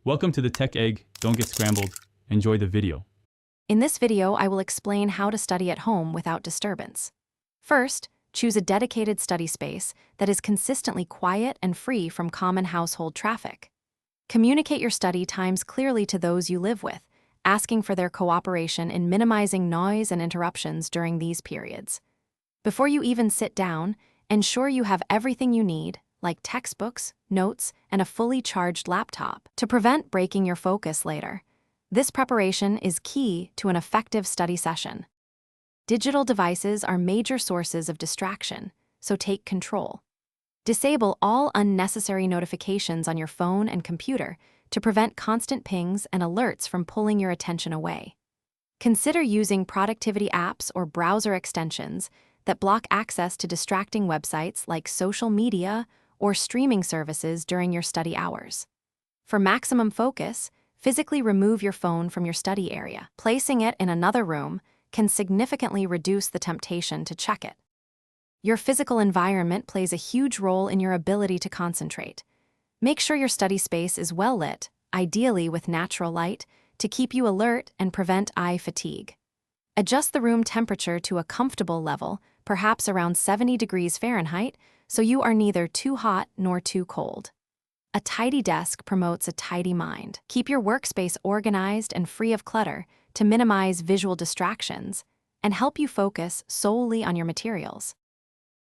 Welcome to the Tech Egg. Don't get scrambled. Enjoy the video. In this video, I will explain how to study at home without disturbance. First, choose a dedicated study space that is consistently quiet and free from common household traffic. Communicate your study times clearly to those you live with, asking for their cooperation in minimizing noise and interruptions during these periods. Before you even sit down, ensure you have everything you need, like textbooks, notes, and a fully charged laptop, to prevent breaking your focus later. This preparation is key to an effective study session. Digital devices are major sources of distraction, so take control. Disable all unnecessary notifications on your phone and computer to prevent constant pings and alerts from pulling your attention away. Consider using productivity apps or browser extensions that block access to distracting websites like social media or streaming services during your study hours. For maximum focus, physically remove your phone from your study area. Placing it in another room can significantly reduce the temptation to check it. Your physical environment plays a huge role in your ability to concentrate. Make sure your study space is well lit, ideally with natural light, to keep you alert and prevent eye fatigue. Adjust the room temperature to a comfortable level, perhaps around 70 degrees Fahrenheit, so you are neither too hot nor too cold. A tidy desk promotes a tidy mind. Keep your workspace organized and free of clutter to minimize visual distractions and help you focus solely on your materials.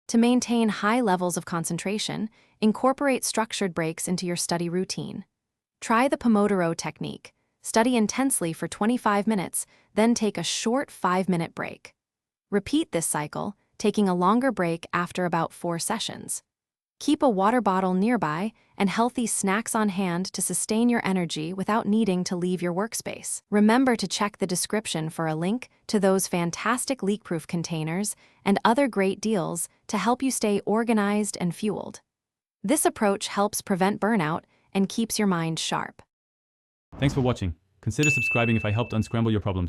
To maintain high levels of concentration, incorporate structured breaks into your study routine. Try the Pomodoro technique. Study intensely for 25 minutes, then take a short 5-minute break. Repeat this cycle, taking a longer break after about 4 sessions. Keep a water bottle nearby and healthy snacks on hand to sustain your energy without needing to leave your workspace. Remember to check the description for a link to those fantastic leak-proof containers and other great deals to help you stay organized and fueled. This approach helps prevent burnout and keeps your mind sharp. Thanks for watching. Consider subscribing if I helped unscramble your problems.